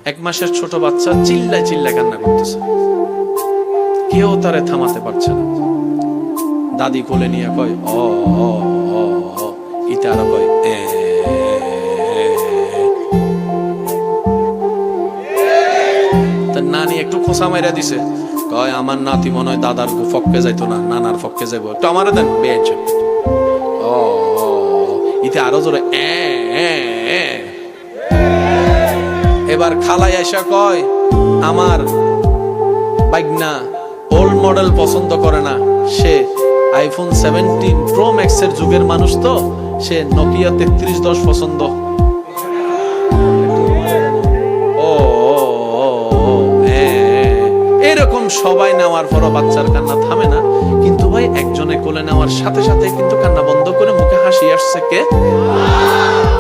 এক মাসের ছোট বাচ্চা চিল্লায় চিল্লায় কান্না করতেছে, কেউ তারে থামাতে পারছে না। দাদি কোলে নিয়ে কয় ও ইতারা কয় তার নানি একটু খোসা মাইরা দিছে, কয় আমার নাতি মনে হয় দাদার ফককে যাইতো না, নানার ফককে যাইবো, একটু আমারে দেন বেঞ্চ। ও ইতে আরো জোরে এবার খালাই এসা কয় আমার বাইগনা ওল্ড মডেল পছন্দ করে না, সে আইফোন 17 প্রো ম্যাক্স এর যুগের মানুষ, তো সে নোকিয়া 3310 পছন্দ। এরকম সবাই নেওয়ার পরও বাচ্চার কান্না থামে না। কিন্তু ভাই একজনে কোলে নেওয়ার সাথে সাথে কিন্তু কান্না বন্ধ করে মুখে হাসি আসছে কে?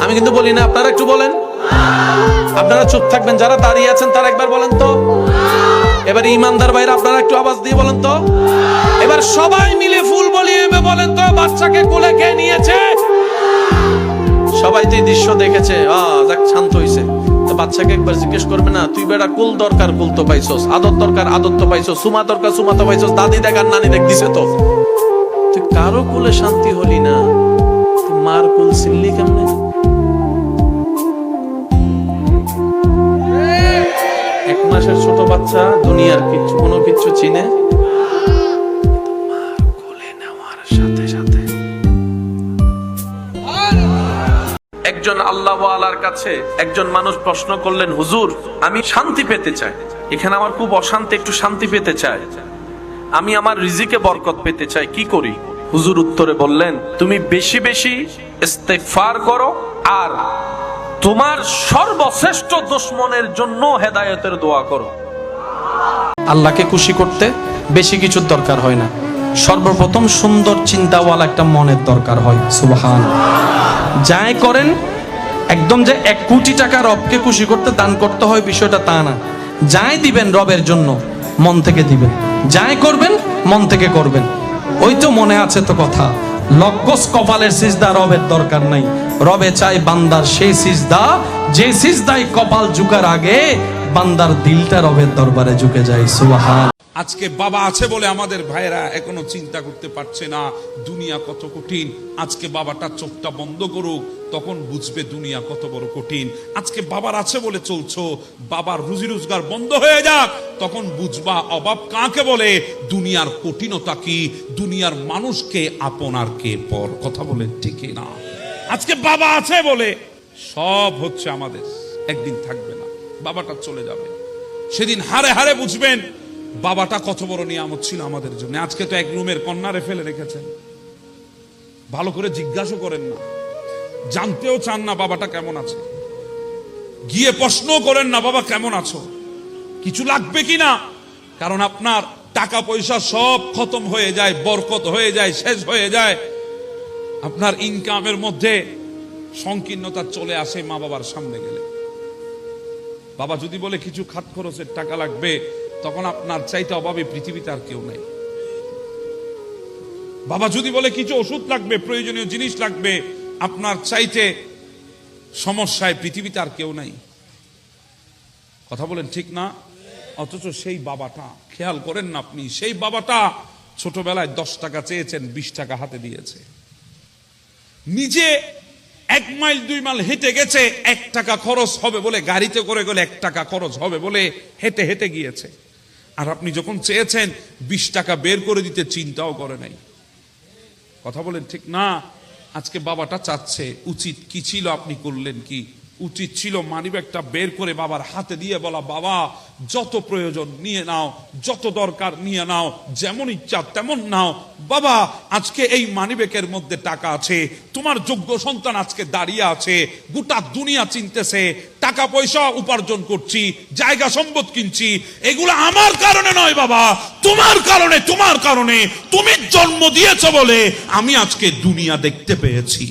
আমি কিন্তু বলি না, আপনারা একটু বলেন। আপনারা চুপ থাকবেন, যারা দাঁড়িয়ে আছেন তারা একবার বলেন তো। এবার ইমানদার ভাইরা আপনারা একটু আওয়াজ দিয়ে বলেন তো। এবার সবাই মিলে ফুল বলিয়ে বলেন তো, বাচ্চাকে কোলে কে নিয়েছে? সবাই তো এই দৃশ্য দেখেছে, যাক শান্ত হইছে। তো বাচ্চাকে একবার জিজ্ঞেস করবে না, তুই বেটা কুল দরকার কুল তো পাইছস, আদর দরকার আদর তো পাইছস, সুমা দরকার সুমা তো পাইছস, দাদি দেখ আর নানি দেখ দিছে তো। তুই কারো কুলে শান্তি হলি না, তুই মার কুল চিনলি কেমনে? এক মাসের ছোট বাচ্চা দুনিয়ার কিছু কোনো কিছু চিনে, মার কোলে নেওয়ার সাথে সাথে। একজন আল্লাহওয়ালার কাছে একজন মানুষ প্রশ্ন করলেন, হুজুর আমি শান্তি পেতে চাই, এখানে আমার খুব অশান্তি, একটু শান্তি পেতে চাই, আমি আমার রিজিকে বরকত পেতে চাই, কি করি? হুজুর উত্তরে বললেন, তুমি বেশি বেশি ইস্তেগফার করো আর তোমার সর্বশ্রেষ্ঠ দুশমনের জন্য হেদায়েতের দোয়া করো। আল্লাহকে খুশি করতে বেশি কিছুর দরকার হয় না, সর্বপ্রথম সুন্দর চিন্তাওয়ালা একটা মনের দরকার হয়। সুবহানাল্লাহ। যাই করেন একদম যে 1 কোটি টাকা রবকে খুশি করতে দান করতে হয় বিষয়টা তা না। যাই দিবেন রবের জন্য মন থেকে দিবেন, যাই করবেন মন থেকে করবেন। ওই তো মনে আছে তো কথা, লক্ষ কপালের সিজদা রবের দরকার নাই, রবে চাই বান্দার সেই সিজদা যে সিজদায় কপাল ঝুঁকার আগে বান্দার দিলটা রবের দরবারে ঝুঁকে যায়। সুবহান। আজকে বাবা আছে বলে আমাদের ভাইরা এখনো চিন্তা করতে পারছে না দুনিয়া কত কঠিন। আজকে বাবাটা চোখটা বন্ধ করুক, তখন বুঝবে দুনিয়া কত বড় কঠিন। আজকে বাবার আছে বলে চলছো, বাবার রুজি রোজগার বন্ধ হয়ে যাক, তখন বুঝবা অভাব কাকে বলে, দুনিয়ার কঠিনতা কি, দুনিয়ার মানুষকে আপন আর কে পর। কথা বলে ঠিকই না? আজকে বাবা আছে বলে সব হচ্ছে আমাদের, একদিন থাকবে না, বাবাটা চলে যাবে, সেদিন হারে হারে বুঝবেন বাবাটা কত বড় নিয়ামত ছিল আমাদের জন্য। আজকে তো এক রুমের কন্যারে ফেলে রেখেছেন, ভালো করে জিজ্ঞাসা করেন না, জানতেও চান না বাবাটা কেমন আছে, গিয়ে প্রশ্ন করেন না বাবা কেমন আছো, কিছু লাগবে কিনা। কারণ আপনার টাকা পয়সা সব খতম হয়ে যায়, বরকত হয়ে যায়, শেষ হয়ে যায়। আপনার ইনকামের মধ্যে সংকীর্ণতা চলে আসে মা বাবার সামনে গেলে। বাবা যদি বলে কিছু খাত খরচের টাকা লাগবে, তখন আপনার চাইতে অভাবে পৃথিবীতে আর কেউ নাই। বাবা যদি বলে কিছু ওষুধ লাগবে, প্রয়োজনীয় জিনিস লাগবে, আপনার চাইতে সমস্যায় পৃথিবীতে আর কেউ নাই। কথা বলেন ঠিক না? অথচ সেই বাবাটা খেয়াল করেন না আপনি, সেই বাবাটা ছোটবেলায় 10 টাকা চেয়েছেন, 20 টাকা হাতে দিয়েছে। নিজে 1 মাইল 2 মাইল হেঁটে গেছে, 1 টাকা খরচ হবে বলে, গাড়িতে করে গেলে 1 টাকা খরচ হবে বলে হেঁটে হেঁটে গিয়েছে। আর আপনি যখন চেয়েছেন 20 টাকা বের করে দিতে চিন্তাও করে নাই। কথা বলেন ঠিক না? আজকে বাবাটা চাচ্ছে, উচিত কি ছিল আপনি করলেন কি? উচিত ছিল মানিব্যাগটা বের করে বাবার হাতে দিয়ে বলা, বাবা যত প্রয়োজন নিয়ে নাও, যত দরকার নিয়ে নাও, যেমন ইচ্ছা তেমন নাও। বাবা আজকে এই মানিব্যাগের মধ্যে টাকা আছে, তোমার যোগ্য সন্তান আজকে দাঁড়িয়ে আছে, গোটা দুনিয়া চিনতেছে, টাকা পয়সা উপার্জন করছি, জায়গা সম্পদ কিনছি, এগুলো আমার কারণে নয় বাবা, তোমার কারণে, তোমার কারণে, তুমি জন্ম দিয়েছো বলে আমি আজকে দুনিয়া দেখতে পেয়েছি।